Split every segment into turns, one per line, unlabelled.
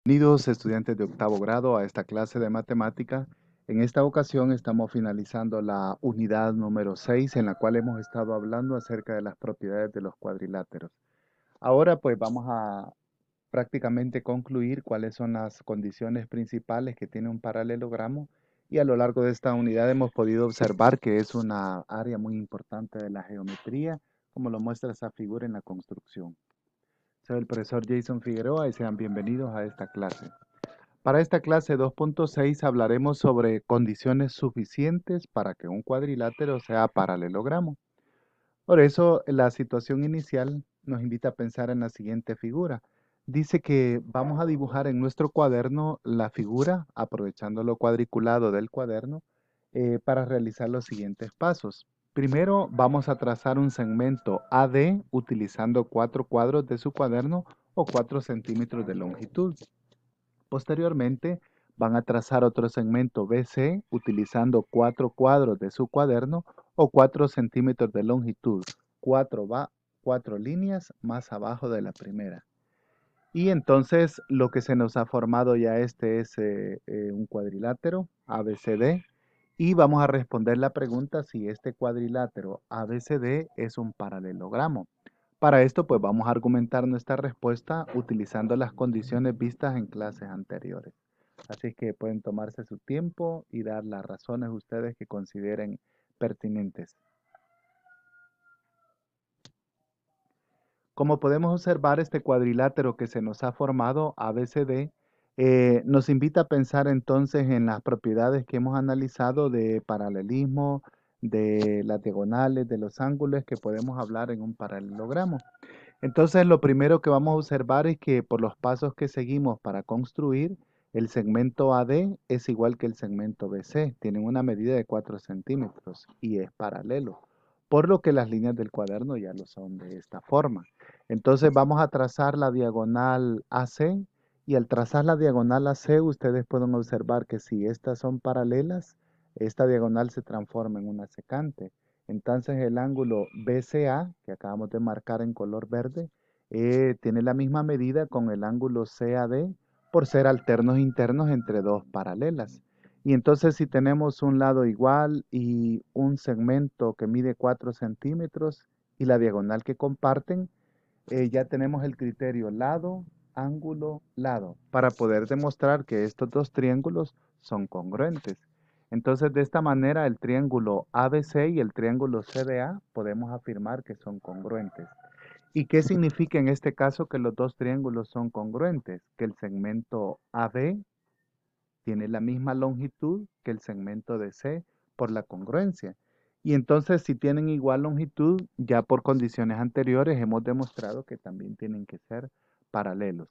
Bienvenidos estudiantes de octavo grado a esta clase de matemática. En esta ocasión estamos finalizando la unidad número 6 en la cual hemos estado hablando acerca de las propiedades de los cuadriláteros. Ahora pues vamos a prácticamente concluir cuáles son las condiciones principales que tiene un paralelogramo y a lo largo de esta unidad hemos podido observar que es una área muy importante de la geometría, como lo muestra esa figura en la construcción. Soy el profesor Jason Figueroa y sean bienvenidos a esta clase. Para esta clase 2.6 hablaremos sobre condiciones suficientes para que un cuadrilátero sea paralelogramo. Por eso, la situación inicial nos invita a pensar en la siguiente figura. Dice que vamos a dibujar en nuestro cuaderno la figura, aprovechando lo cuadriculado del cuaderno, para realizar los siguientes pasos. Primero, vamos a trazar un segmento AD utilizando 4 cuadros de su cuaderno o 4 centímetros de longitud. Posteriormente, van a trazar otro segmento BC utilizando 4 cuadros de su cuaderno o 4 centímetros de longitud, 4 líneas más abajo de la primera. Y entonces lo que se nos ha formado ya es un cuadrilátero ABCD y vamos a responder la pregunta si este cuadrilátero ABCD es un paralelogramo. Para esto pues vamos a argumentar nuestra respuesta utilizando las condiciones vistas en clases anteriores. Así que pueden tomarse su tiempo y dar las razones ustedes que consideren pertinentes. Como podemos observar, este cuadrilátero que se nos ha formado, ABCD, nos invita a pensar entonces en las propiedades que hemos analizado de paralelismo, de las diagonales, de los ángulos que podemos hablar en un paralelogramo. Entonces, lo primero que vamos a observar es que por los pasos que seguimos para construir, el segmento AD es igual que el segmento BC. Tienen una medida de 4 centímetros y es paralelo, por lo que las líneas del cuaderno ya lo son de esta forma. Entonces, vamos a trazar la diagonal AC y al trazar la diagonal AC, ustedes pueden observar que si estas son paralelas, esta diagonal se transforma en una secante. Entonces el ángulo BCA, que acabamos de marcar en color verde, tiene la misma medida con el ángulo CAD por ser alternos internos entre dos paralelas. Y entonces si tenemos un lado igual y un segmento que mide 4 centímetros y la diagonal que comparten, ya tenemos el criterio lado, ángulo, lado, para poder demostrar que estos dos triángulos son congruentes. Entonces, de esta manera, el triángulo ABC y el triángulo CDA podemos afirmar que son congruentes. ¿Y qué significa en este caso que los dos triángulos son congruentes? Que el segmento AB tiene la misma longitud que el segmento DC por la congruencia. Y entonces, si tienen igual longitud, ya por condiciones anteriores hemos demostrado que también tienen que ser paralelos.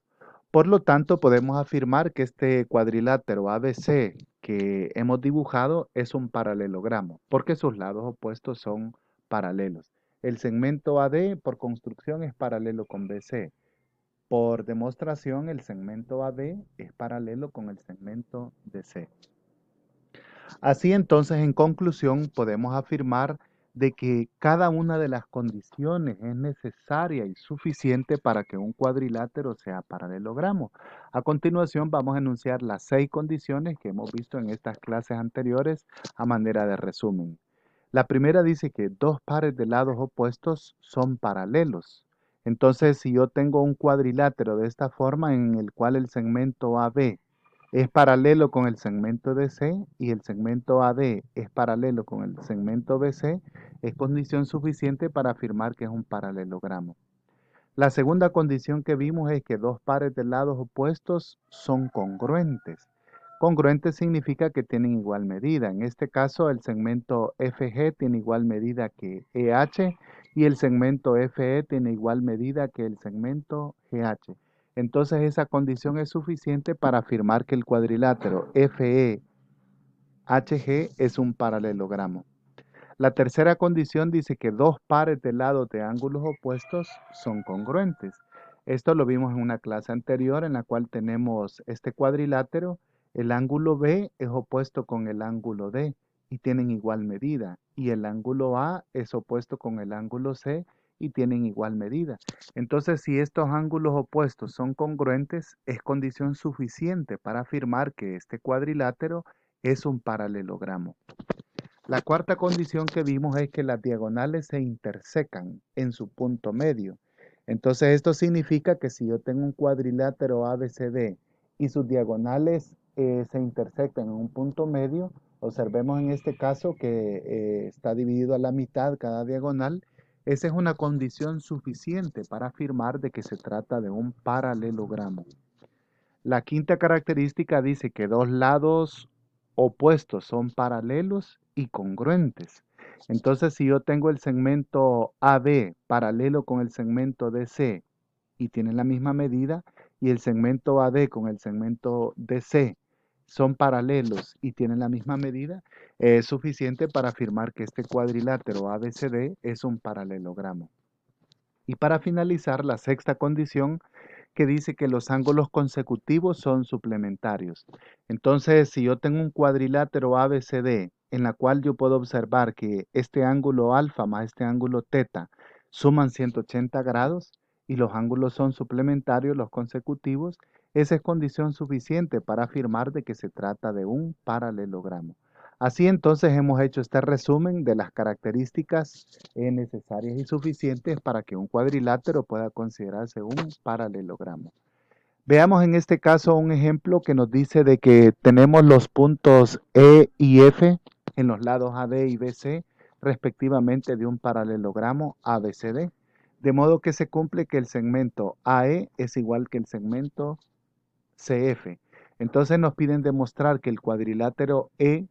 Por lo tanto, podemos afirmar que este cuadrilátero ABC que hemos dibujado es un paralelogramo, porque sus lados opuestos son paralelos. El segmento AD por construcción es paralelo con BC. Por demostración, el segmento AB es paralelo con el segmento DC. Así entonces, en conclusión, podemos afirmar de que cada una de las condiciones es necesaria y suficiente para que un cuadrilátero sea paralelogramo. A continuación, vamos a enunciar las 6 condiciones que hemos visto en estas clases anteriores a manera de resumen. La primera dice que dos pares de lados opuestos son paralelos. Entonces, si yo tengo un cuadrilátero de esta forma en el cual el segmento AB es paralelo con el segmento DC y el segmento AD es paralelo con el segmento BC, es condición suficiente para afirmar que es un paralelogramo. La segunda condición que vimos es que dos pares de lados opuestos son congruentes. Congruente significa que tienen igual medida. En este caso, el segmento FG tiene igual medida que EH y el segmento FE tiene igual medida que el segmento GH. Entonces, esa condición es suficiente para afirmar que el cuadrilátero FEHG es un paralelogramo. La tercera condición dice que dos pares de lados de ángulos opuestos son congruentes. Esto lo vimos en una clase anterior en la cual tenemos este cuadrilátero. El ángulo B es opuesto con el ángulo D y tienen igual medida. Y el ángulo A es opuesto con el ángulo C y tienen igual medida. Entonces, si estos ángulos opuestos son congruentes, es condición suficiente para afirmar que este cuadrilátero es un paralelogramo. La cuarta condición que vimos es que las diagonales se intersecan en su punto medio. Entonces esto significa que si yo tengo un cuadrilátero ABCD y sus diagonales se intersecan en un punto medio, observemos en este caso que está dividido a la mitad cada diagonal, esa es una condición suficiente para afirmar de que se trata de un paralelogramo. La quinta característica dice que dos lados opuestos son paralelos y congruentes. Entonces, si yo tengo el segmento AB paralelo con el segmento DC y tienen la misma medida, y el segmento AD con el segmento DC son paralelos y tienen la misma medida, es suficiente para afirmar que este cuadrilátero ABCD es un paralelogramo. Y para finalizar, la sexta condición que dice que los ángulos consecutivos son suplementarios. Entonces, si yo tengo un cuadrilátero ABCD en la cual yo puedo observar que este ángulo alfa más este ángulo teta suman 180 grados y los ángulos son suplementarios, los consecutivos, esa es condición suficiente para afirmar de que se trata de un paralelogramo. Así entonces hemos hecho este resumen de las características necesarias y suficientes para que un cuadrilátero pueda considerarse un paralelogramo. Veamos en este caso un ejemplo que nos dice de que tenemos los puntos E y F en los lados AD y BC respectivamente de un paralelogramo ABCD, de modo que se cumple que el segmento AE es igual que el segmento CF. Entonces nos piden demostrar que el cuadrilátero EBFT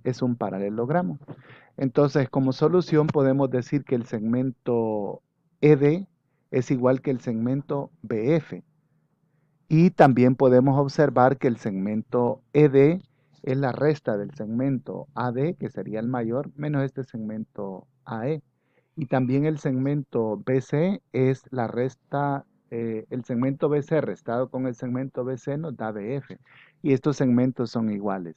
es un paralelogramo. Entonces, como solución podemos decir que el segmento ED es igual que el segmento BF. Y también podemos observar que el segmento ED es la resta del segmento AD, que sería el mayor, menos este segmento AE. Y también el segmento BC es la resta, el segmento BC restado con el segmento BC nos da BF. Y estos segmentos son iguales.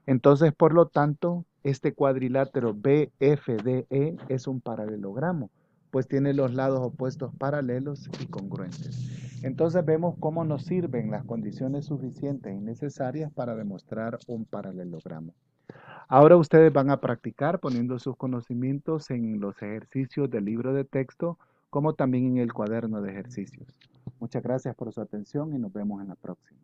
Entonces, por lo tanto, este cuadrilátero BFDE es un paralelogramo, pues tiene los lados opuestos paralelos y congruentes. Entonces vemos cómo nos sirven las condiciones suficientes y necesarias para demostrar un paralelogramo. Ahora ustedes van a practicar poniendo sus conocimientos en los ejercicios del libro de texto, como también en el cuaderno de ejercicios. Muchas gracias por su atención y nos vemos en la próxima.